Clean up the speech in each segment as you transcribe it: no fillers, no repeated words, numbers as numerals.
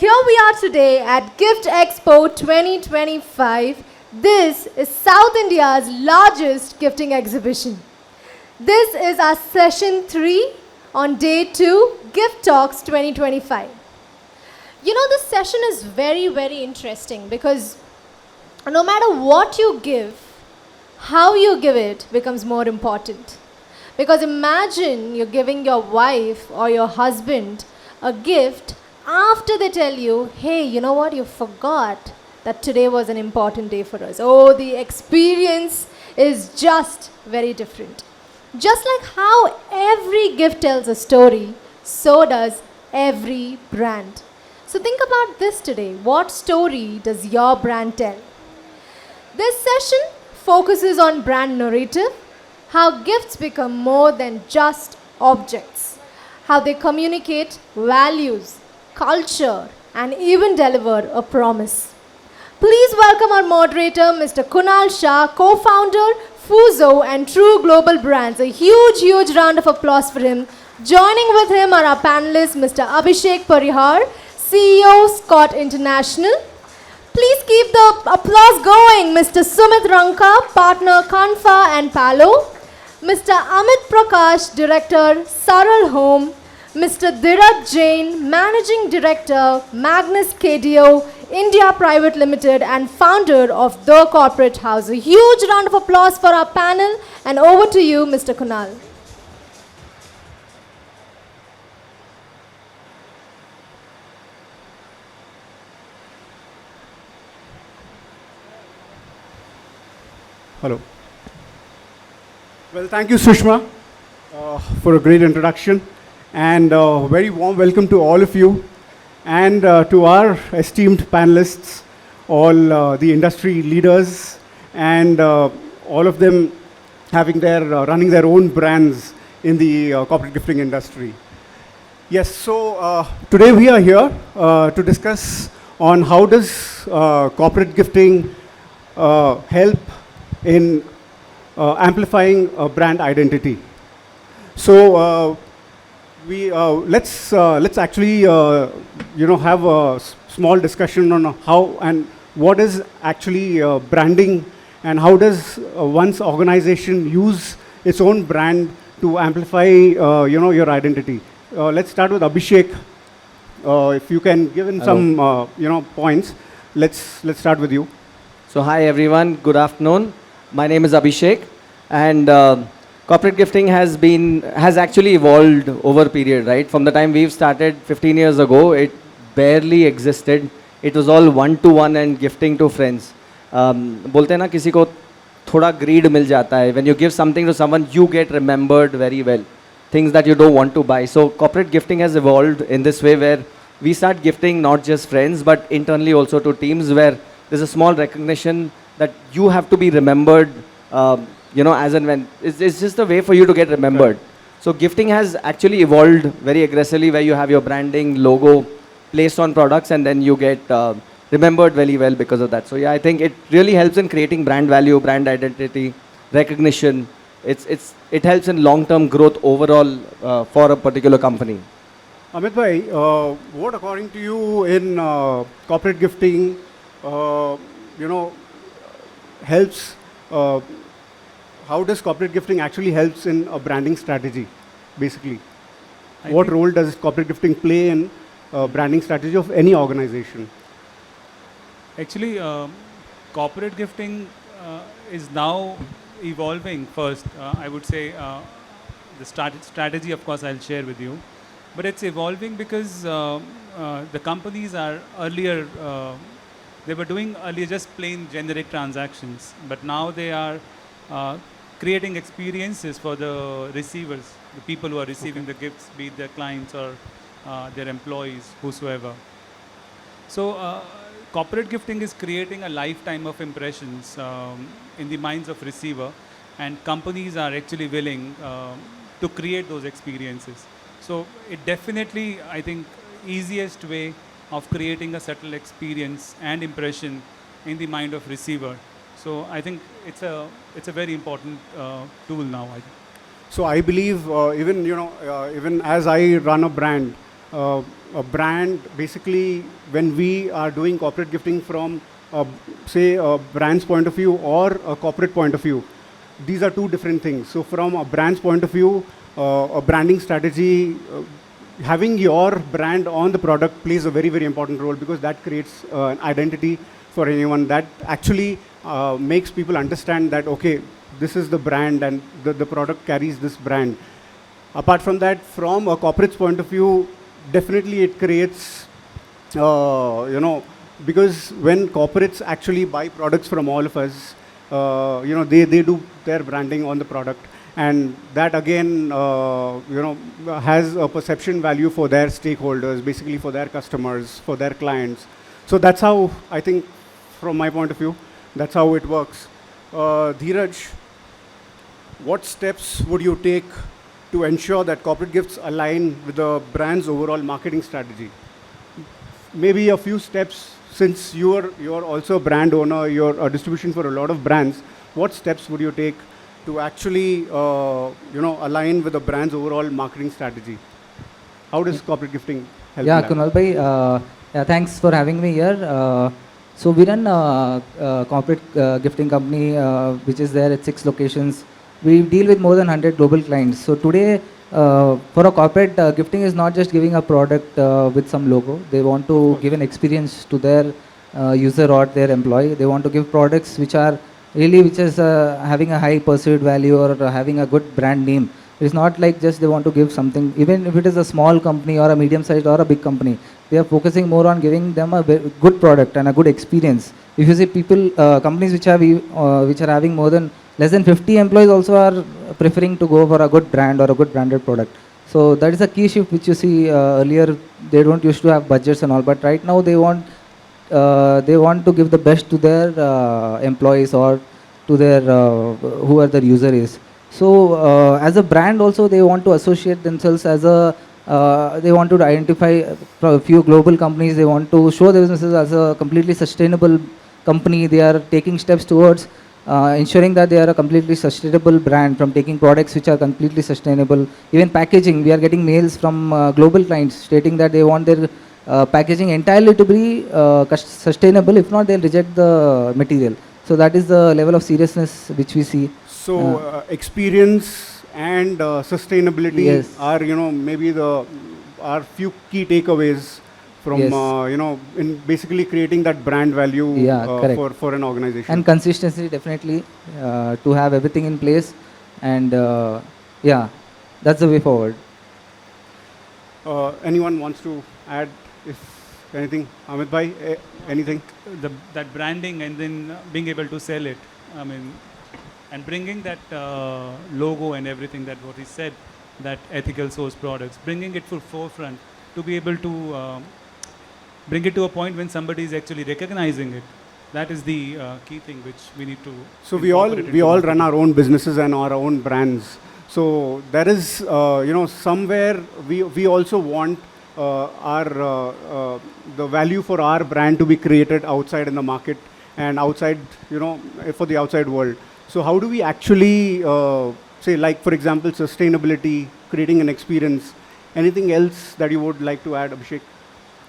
here we are today at Gift Expo 2025. This is South India's largest gifting exhibition. This is our session 3 on day 2, Gift Talks 2025. You know, this session is very, very interesting because no matter what you give, how you give it becomes more important. Because imagine you're giving your wife or your husband a gift after they tell you, hey, you know what, you forgot that today was an important day for us. Oh, the experience is just very different. Just like how every gift tells a story, so does every brand. So think about this today. What story does your brand tell? This session focuses on brand narrative, how gifts become more than just objects, how they communicate values, culture, and even deliver a promise. Please welcome our moderator, Mr. Kunal Shah, co-founder, Fuso and True Global Brands. A huge round of applause for him. Joining with him are our panelists, Mr. Abhishek Parihar, CEO, Scott International. Please keep the applause going, Mr. Sumit Ranka, partner KANFA and PALO. Mr. Amit Parkash, Director, SARAL Home. Mr. Dhiraj Jain, Managing Director, Magnus, Cadeaux, India Private Limited and founder of The Corporate House. A huge round of applause for our panel and over to you, Mr. Kunal. Hello. Well, thank you, Sushma, for a great introduction. And very warm welcome to all of you and to our esteemed panelists, all the industry leaders, and all of them having running their own brands in the corporate gifting industry. Yes, so today we are here to discuss on how does corporate gifting help in amplifying brand identity. So let's actually have a small discussion on how and what is actually branding and how does one's organization use its own brand to amplify your identity. Let's start with Abhishek. If you can give in some points. Let's start with you. So hi everyone, good afternoon. My name is Abhishek, and corporate gifting has actually evolved over a period, right? From the time we've started 15 years ago, it barely existed. It was all one-to-one and gifting to friends. बोलते हैं ना किसी को थोड़ा greed मिल जाता है. When you give something to someone, you get remembered very well. Things that you don't want to buy. So corporate gifting has evolved in this way where we start gifting not just friends, but internally also to teams where there's a small recognition that you have to be remembered, as and when. It's just a way for you to get remembered. Right. So gifting has actually evolved very aggressively where you have your branding, logo placed on products and then you get remembered very well because of that. So yeah, I think it really helps in creating brand value, brand identity, recognition. It helps in long-term growth overall for a particular company. Amit bhai, what according to you in corporate gifting, helps, how does corporate gifting actually helps in a branding strategy, basically? What role does corporate gifting play in branding strategy of any organization? Actually, corporate gifting is now evolving first. I would say the strategy, of course, I'll share with you. But it's evolving because the companies are earlier, they were doing earlier just plain generic transactions, but now they are creating experiences for the receivers, the people who are receiving the gifts, be it their clients or their employees, whosoever. So corporate gifting is creating a lifetime of impressions in the minds of receiver, and companies are actually willing to create those experiences. So it definitely, I think, easiest way of creating a subtle experience and impression in the mind of receiver. So I think it's a very important tool now. So I believe even as I run a brand, a brand, basically, when we are doing corporate gifting from, say, a brand's point of view or a corporate point of view, these are two different things. So from a brand's point of view, a branding strategy, having your brand on the product plays a very, very important role, because that creates an identity for anyone. That actually makes people understand that, okay, this is the brand and the product carries this brand. Apart from that, from a corporate's point of view, definitely it creates, because when corporates actually buy products from all of us, they do their branding on the product. And that again, has a perception value for their stakeholders, basically for their customers, for their clients. So that's how, I think, from my point of view, that's how it works. Dhiraj, what steps would you take to ensure that corporate gifts align with the brand's overall marketing strategy? Maybe a few steps, since you're also a brand owner, you're a distribution for a lot of brands. What steps would you take to actually, align with the brand's overall marketing strategy? How does corporate gifting help? Yeah, Kunal bhai, thanks for having me here. So we run a corporate gifting company which is there at 6 locations. We deal with more than 100 global clients. So today, for a corporate, gifting is not just giving a product with some logo. They want to give an experience to their user or their employee. They want to give products which are really, which is having a high perceived value or having a good brand name. It's not like just they want to give something, even if it is a small company or a medium sized or a big company, they are focusing more on giving them a good product and a good experience. If you see people, companies which are having more than less than 50 employees also are preferring to go for a good brand or a good branded product. So that is a key shift which you see earlier. They don't used to have budgets and all, but right now they want to give the best to their employees or to their whoever their user is. So as a brand also, they want to associate themselves as a they want to identify a few global companies. They want to show their businesses as a completely sustainable company. They are taking steps towards ensuring that they are a completely sustainable brand, from taking products which are completely sustainable. Even packaging, we are getting mails from global clients stating that they want their packaging entirely to be sustainable. If not, they'll reject the material. So that is the level of seriousness which we see. So experience and sustainability, yes, are, maybe are few key takeaways from, yes, in basically creating that brand value, for an organization. And consistency, definitely, to have everything in place. And yeah, that's the way forward. Anyone wants to add, if anything? Amit bhai, anything? That branding and then being able to sell it. I mean, and bringing that logo and everything, that what he said, that ethical source products, bringing it to forefront to be able to bring it to a point when somebody is actually recognizing it. That is the key thing which we need to. So we all run our own businesses and our own brands. So there is, somewhere we also want the value for our brand to be created outside in the market and outside, for the outside world. So how do we actually, say, like, for example, sustainability, creating an experience, anything else that you would like to add, Abhishek?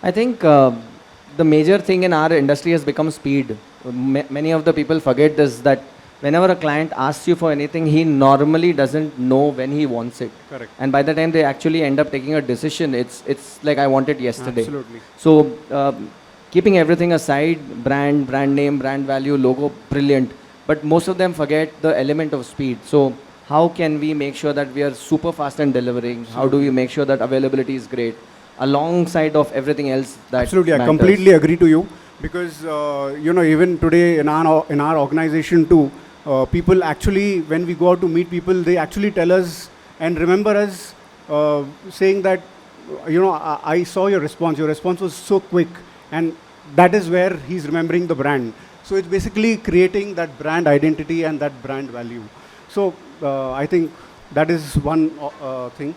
I think the major thing in our industry has become speed. Many of the people forget this, that whenever a client asks you for anything, he normally doesn't know when he wants it. Correct. And by the time they actually end up taking a decision, it's like, I want it yesterday. Absolutely. So keeping everything aside, brand name, brand value, logo, brilliant. But most of them forget the element of speed. So how can we make sure that we are super fast in delivering? How do we make sure that availability is great alongside of everything else that Absolutely, matters? I completely agree to you, because even today in our organization too, people actually, when we go out to meet people, they actually tell us and remember us, saying that, I saw your response. Your response was so quick, and that is where he's remembering the brand. So it's basically creating that brand identity and that brand value. So I think that is one thing.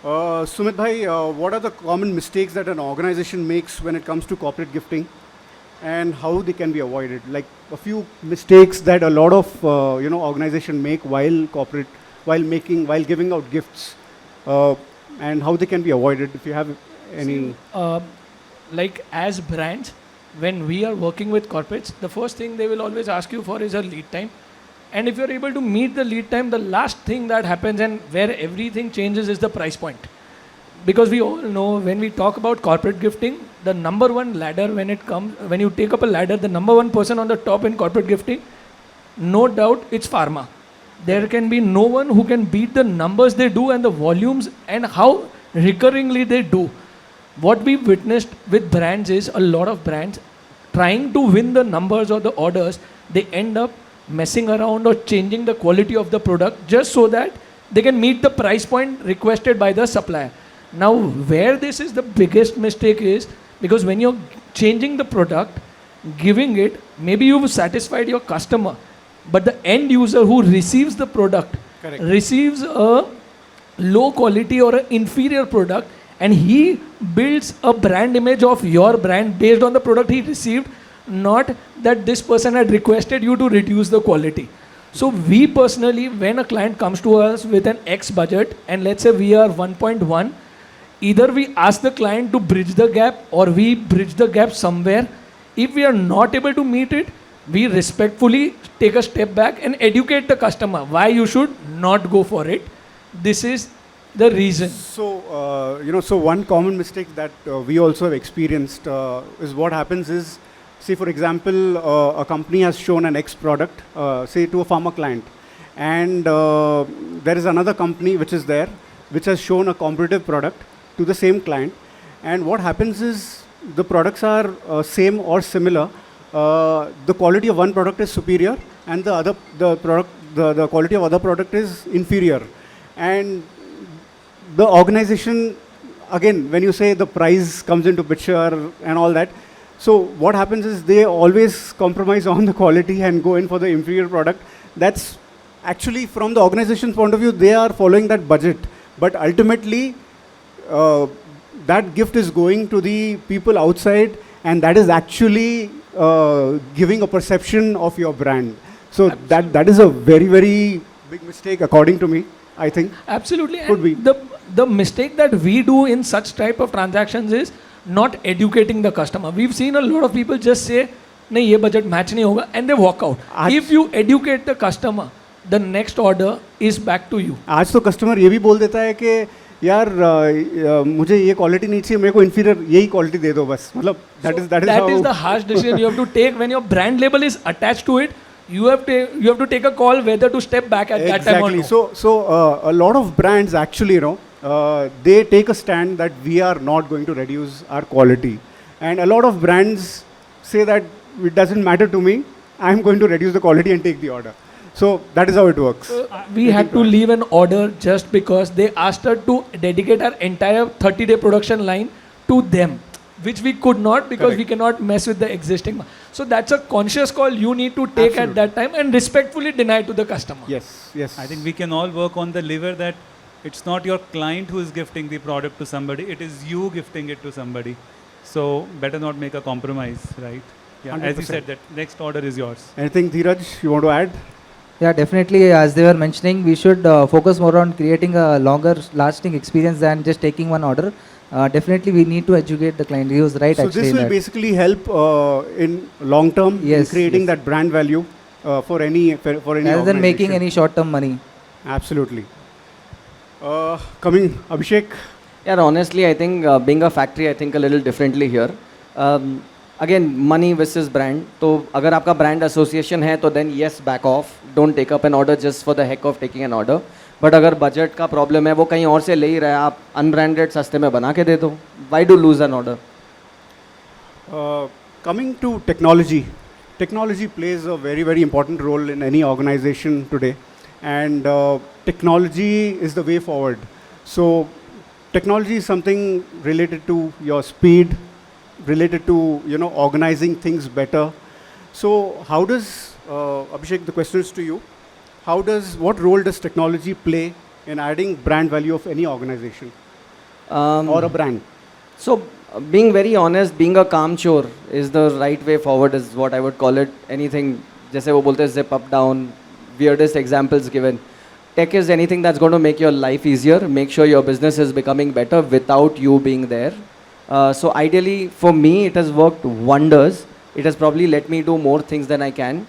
Sumit bhai, what are the common mistakes that an organization makes when it comes to corporate gifting, and how they can be avoided? Like a few mistakes that a lot of organization make while giving out gifts, and how they can be avoided. If you have any? Like as brands, when we are working with corporates, the first thing they will always ask you for is a lead time. And if you're able to meet the lead time, the last thing that happens and where everything changes is the price point. Because we all know when we talk about corporate gifting, the number one ladder when you take up a ladder, the number one person on the top in corporate gifting, no doubt it's pharma. There can be no one who can beat the numbers they do and the volumes and how recurringly they do. What we've witnessed with brands is a lot of brands trying to win the numbers or the orders, they end up messing around or changing the quality of the product just so that they can meet the price point requested by the supplier. Now, where this is the biggest mistake is because when you're changing the product, giving it, maybe you've satisfied your customer, but the end user who receives the product receives a low quality or an inferior product, and he builds a brand image of your brand based on the product he received, not that this person had requested you to reduce the quality. So we personally, when a client comes to us with an X budget, and let's say we are 1.1, either we ask the client to bridge the gap or we bridge the gap somewhere. If we are not able to meet it, we respectfully take a step back and educate the customer why you should not go for it. This is the reason. So, so one common mistake that we also have experienced is what happens is, say for example, a company has shown an X product, say to a pharma client, and there is another company which is there, which has shown a competitive product to the same client, and what happens is the products are same or similar. The quality of one product is superior, and the quality of other product is inferior, and the organization, again, when you say the price comes into picture and all that, so what happens is they always compromise on the quality and go in for the inferior product. That's actually, from the organization's point of view, they are following that budget, but ultimately that gift is going to the people outside, and that is actually giving a perception of your brand. So that is a very, very big mistake according to me, I think. Absolutely. Could be. The mistake that we do in such type of transactions is not educating the customer. We've seen a lot of people just say, nahi, ye budget match nahi hoga, and they walk out. If you educate the customer, the next order is back to you. आज तो customer ये भी बोल देता है कि यार मुझे ये quality नहीं चाहिए, मेरे को inferior यही quality दे दो बस. मतलब that is the harsh decision you have to take when your brand label is attached to it. You have to take a call whether to step back at that time or no. So a lot of brands actually, they take a stand that we are not going to reduce our quality, and a lot of brands say that it doesn't matter to me, I'm going to reduce the quality and take the order. So that is how it works. We had to leave an order just because they asked us to dedicate our entire 30-day production line to them, which we could not because we cannot mess with the existing. So that's a conscious call you need to take at that time and respectfully deny to the customer. Yes. I think we can all work on the lever that it's not your client who is gifting the product to somebody, it is you gifting it to somebody. So better not make a compromise, right? Yeah, 100%. As you said, that next order is yours. Anything, Dhiraj, you want to add? Yeah, definitely. As they were mentioning, we should focus more on creating a longer lasting experience than just taking one order. Definitely, we need to educate the client. He was right. So actually this will basically help in long term in creating that brand value for any rather than making any short term money. Absolutely. Coming, Abhishek. Yeah, honestly, I think being a factory, I think a little differently here. Again, money versus brand. So, अगर आपका brand association है, तो then yes, back off. Don't take up an order just for the heck of taking an order. But अगर budget का problem है, वो कहीं और से ले ही रहा है, आप unbranded सस्ते में बना के दे दो. Why do lose an order? Coming to technology, technology plays a very, very important role in any organization today, and technology is the way forward. So, technology is something related to your speed, related to organizing things better. So how does Abhishek, the question is to you, what role does technology play in adding brand value of any organization or a brand? So being very honest, being a calm chore is the right way forward, is what I would call it. Anything, जैसे वो बोलते हैं zip up down, weirdest examples given. Tech is anything that's going to make your life easier, make sure your business is becoming better without you being there. So ideally, for me, it has worked wonders. It has probably let me do more things than I can.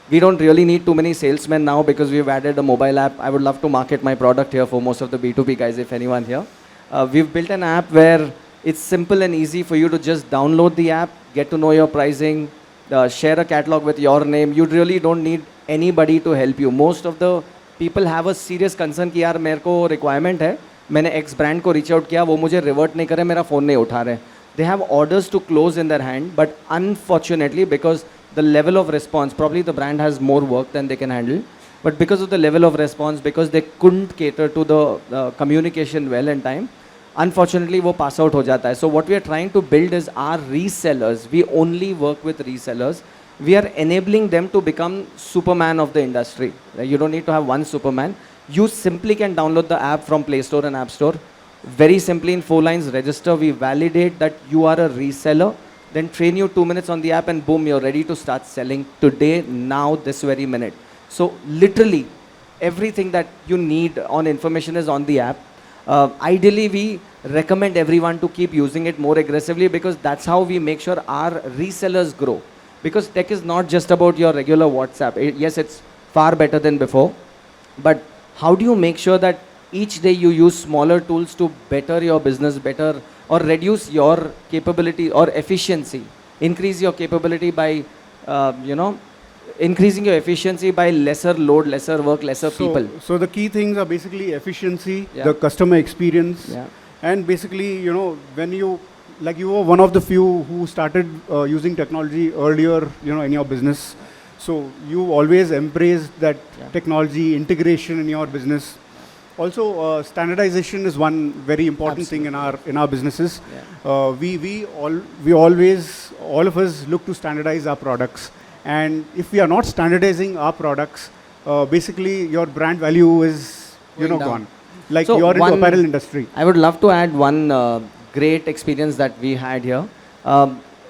We don't really need too many salesmen now because we've added a mobile app. I would love to market my product here for most of the B2B guys, if anyone here. We've built an app where it's simple and easy for you to just download the app, get to know your pricing, share a catalog with your name. You really don't need anybody to help you. Most of the people have a serious concern कि यार मेरे को requirement है, मैंने X brand को reach out किया, वो मुझे revert नहीं करे, मेरा phone नहीं उठा रहे. They have orders to close in their hand, but unfortunately, because the level of response, probably the brand has more work than they can handle, but because of the level of response, because they couldn't cater to the communication well in time, unfortunately, वो pass out हो जाता है. So what we are trying to build is our resellers. We only work with resellers. We are enabling them to become Superman of the industry. You don't need to have one Superman. You simply can download the app from Play Store and App Store. Very simply in 4 lines, register. We validate that you are a reseller. Then train you 2 minutes on the app and boom, you're ready to start selling today, now, this very minute. So literally, everything that you need on information is on the app. Ideally, we recommend everyone to keep using it more aggressively because that's how we make sure our resellers grow. Because tech is not just about your regular WhatsApp. Yes, it's far better than before. But how do you make sure that each day you use smaller tools to better your business better or reduce your capability or efficiency? Increase your capability by, increasing your efficiency by lesser load, lesser work, lesser people. So the key things are basically efficiency, the customer experience, and basically, when you were one of the few who started using technology earlier, in your business. So you always embraced that technology integration in your business. Also, standardization is one very important thing in our businesses. We always, all of us look to standardize our products. And if we are not standardizing our products, basically your brand value is, gone. Like so you're into apparel industry. I would love to add one great experience that we had here.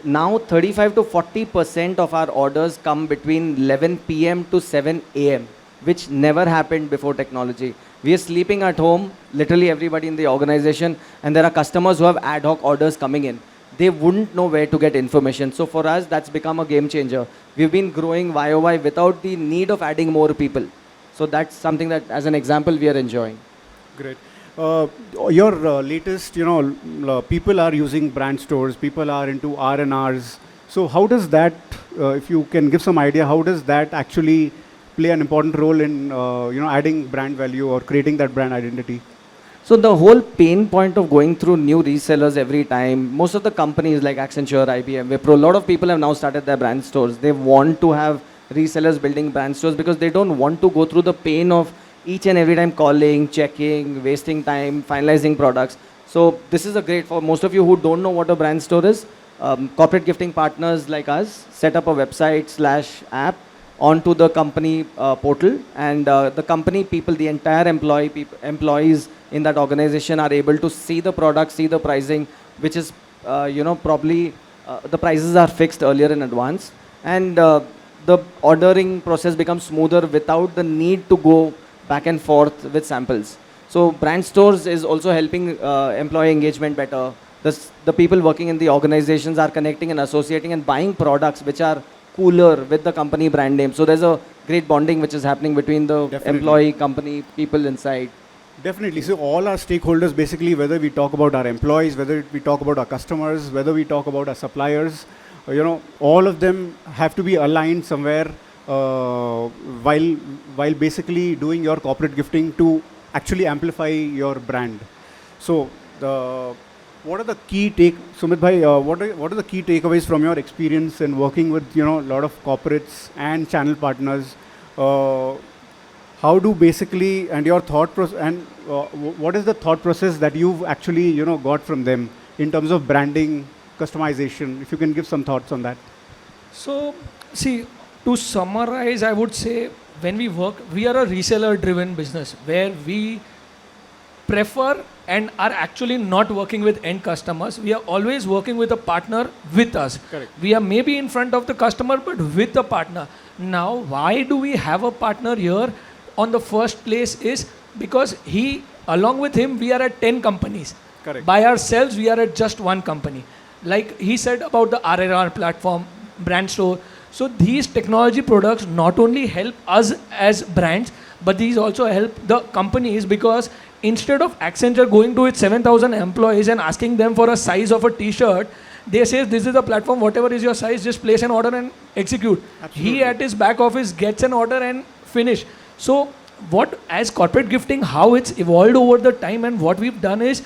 Now 35 to 40% of our orders come between 11 p.m. to 7 a.m., which never happened before technology. We are sleeping at home, literally everybody in the organization, and there are customers who have ad hoc orders coming in. They wouldn't know where to get information. So for us, that's become a game changer. We've been growing YOY without the need of adding more people. So that's something that, as an example, we are enjoying. Great. Your latest, people are using brand stores, people are into R&Rs. So how does that, if you can give some idea, how does that actually play an important role in, adding brand value or creating that brand identity? So the whole pain point of going through new resellers every time, most of the companies like Accenture, IBM, Wipro, a lot of people have now started their brand stores. They want to have resellers building brand stores because they don't want to go through the pain of each and every time calling, checking, wasting time, finalizing products. So this is a great, for most of you who don't know what a brand store is, corporate gifting partners like us set up a website/app onto the company portal, and the company people, the entire employees in that organization are able to see the product, see the pricing, which is, probably the prices are fixed earlier in advance, and the ordering process becomes smoother without the need to go back and forth with samples. So brand stores is also helping employee engagement better. The people working in the organizations are connecting and associating and buying products which are cooler with the company brand name. So there's a great bonding which is happening between the employee, company, people inside. Definitely. So all our stakeholders, basically, whether we talk about our employees, whether we talk about our customers, whether we talk about our suppliers, all of them have to be aligned somewhere while basically doing your corporate gifting to actually amplify your brand. So what are the key Sumit bhai, what are the key takeaways from your experience in working with a lot of corporates and channel partners? How do basically, and your thought process, and what is the thought process that you've actually got from them in terms of branding, customization? If you can give some thoughts on that. So see, to summarize, I would say when we work, we are a reseller driven business where we prefer and are actually not working with end customers. We are always working with a partner with us. Correct. We are maybe in front of the customer, but with a partner. Now, why do we have a partner here? On the first place is because along with him, we are at 10 companies. Correct. By ourselves, we are at just one company. Like he said about the RRR platform, brand store. So these technology products not only help us as brands, but these also help the companies, because instead of Accenture going to its 7,000 employees and asking them for a size of a t-shirt, they say this is the platform, whatever is your size, just place an order and execute. Absolutely. He at his back office gets an order and finish. So what, as corporate gifting, how it's evolved over the time, and what we've done is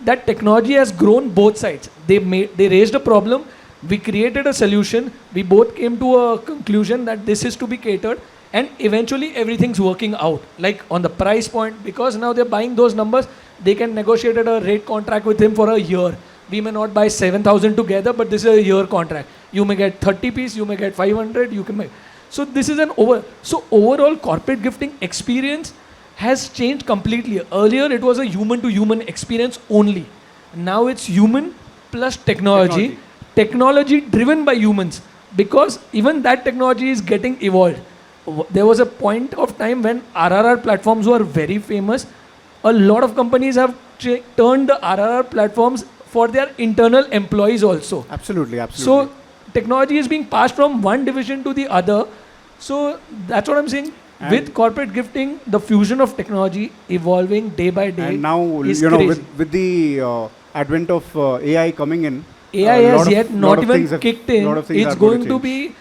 that technology has grown both sides. They raised a problem, we created a solution, we both came to a conclusion that this is to be catered, and eventually everything's working out. Like on the price point, because now they're buying those numbers, they can negotiate at a rate contract with him for a year. We may not buy 7,000 together, but this is a year contract. You may get 30 piece, you may get 500, you can make. So this is so overall corporate gifting experience has changed completely. Earlier it was a human to human experience only. Now it's human plus technology. Technology driven by humans, because even that technology is getting evolved. There was a point of time when RRR platforms were very famous. A lot of companies have turned the RRR platforms for their internal employees also. Absolutely, absolutely. So technology is being passed from one division to the other. So that's what I'm saying. And with corporate gifting, the fusion of technology evolving day by day. And now, is you know, crazy. with the advent of AI coming in, AI has yet not even kicked in. It's going to change. be,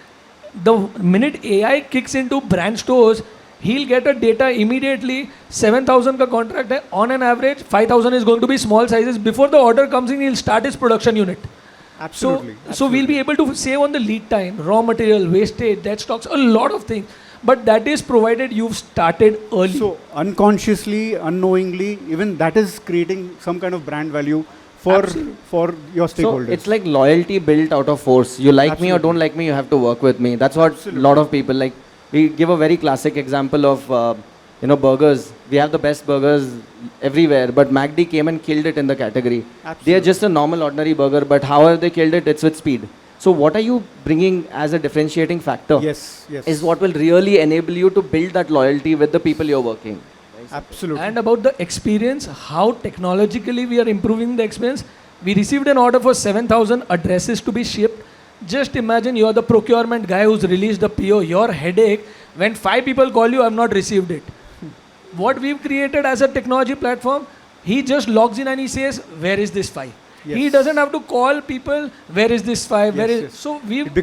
the minute AI kicks into brand stores, he'll get a data immediately. 7,000 ka contract hai, on an average 5,000 is going to be small sizes. Before the order comes in, he'll start his production unit. Absolutely. So we'll be able to save on the lead time, raw material, wastage, dead stocks, a lot of things. But that is provided you've started early. So unconsciously, unknowingly, even that is creating some kind of brand value for your stakeholders. So it's like loyalty built out of force. You like me or don't like me, you have to work with me. That's what a lot of people like. We give a very classic example of burgers. We have the best burgers everywhere, but McD came and killed it in the category. Absolutely. They are just a normal ordinary burger, but how have they killed it? It's with speed. So what are you bringing as a differentiating factor? Yes, yes. Is what will really enable you to build that loyalty with the people you're working. Absolutely. And about the experience, how technologically we are improving the experience. We received an order for 7,000 addresses to be shipped. Just imagine you are the procurement guy who's released the PO. Your headache when 5 people call you, I have not received it. What we've created as a technology platform, he just logs in and he says, where is this file? Yes. He doesn't have to call people, where is this file? So we've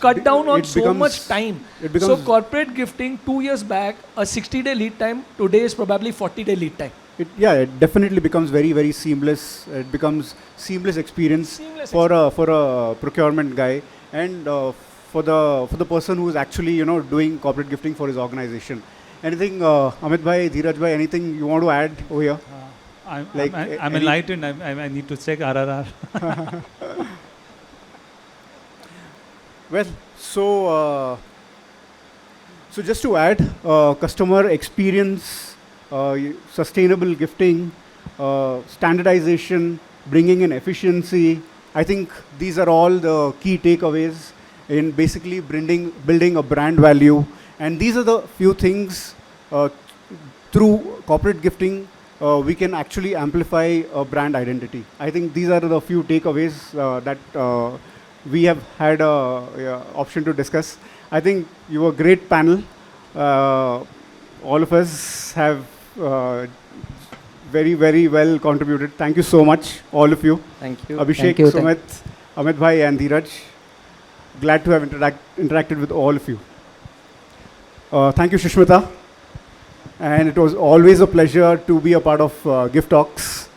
cut down on so much time. So corporate gifting 2 years back, a 60-day lead time, today is probably 40-day lead time. It definitely becomes very, very seamless. It becomes seamless experience for a procurement guy, and for the person who is actually doing corporate gifting for his organization. Anything, Amit bhai, Dhiraj bhai, anything you want to add over here? I'm enlightened. I need to check RRR. Well, so just to add, customer experience, sustainable gifting, standardization, bringing in efficiency. I think these are all the key takeaways in basically building a brand value. And these are the few things through corporate gifting we can actually amplify a brand identity. I think these are the few takeaways that we have had option to discuss. I think you were a great panel. All of us have very, very well contributed. Thank you so much, all of you. Thank you. Abhishek, Sumit, Amit bhai and Dhiraj. Glad to have interacted with all of you. Thank you, Shishmita. And it was always a pleasure to be a part of Gift Talks.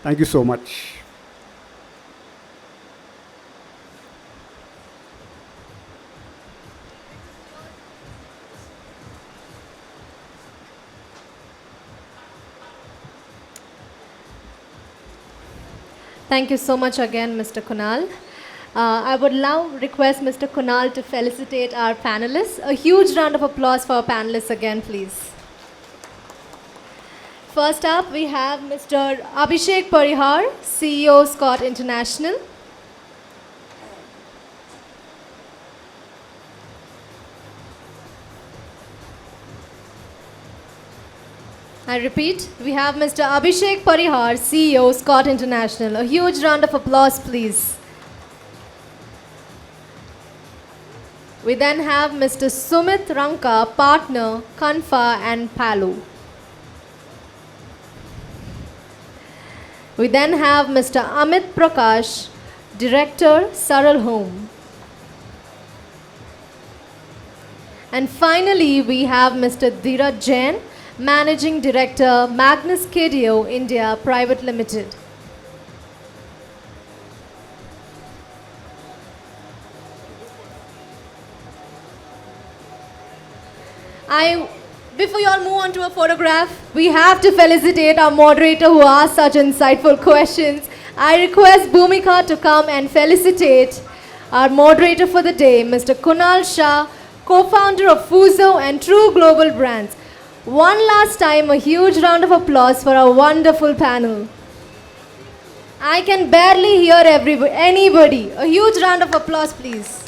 Thank you so much. Thank you so much again, Mr. Kunal. I would now request Mr. Kunal to felicitate our panelists. A huge round of applause for our panelists again, please. First up, we have Mr. Abhishek Parihar, CEO, Scott International. I repeat, we have Mr. Abhishek Parihar, CEO, Scott International. A huge round of applause, please. We then have Mr. Sumit Ranka, partner, KANFA and PALO. We then have Mr. Amit Parkash, director, SARAL Home. And finally, we have Mr. Dhiraj Jain, managing director, Magnus, Cadeaux, India Private Limited. Before you all move on to a photograph, we have to felicitate our moderator who asked such insightful questions. I request Bhumika to come and felicitate our moderator for the day, Mr. Kunal Shah, co-founder of Fuso and True Global Brands. One last time, a huge round of applause for our wonderful panel. I can barely hear anybody. A huge round of applause, please.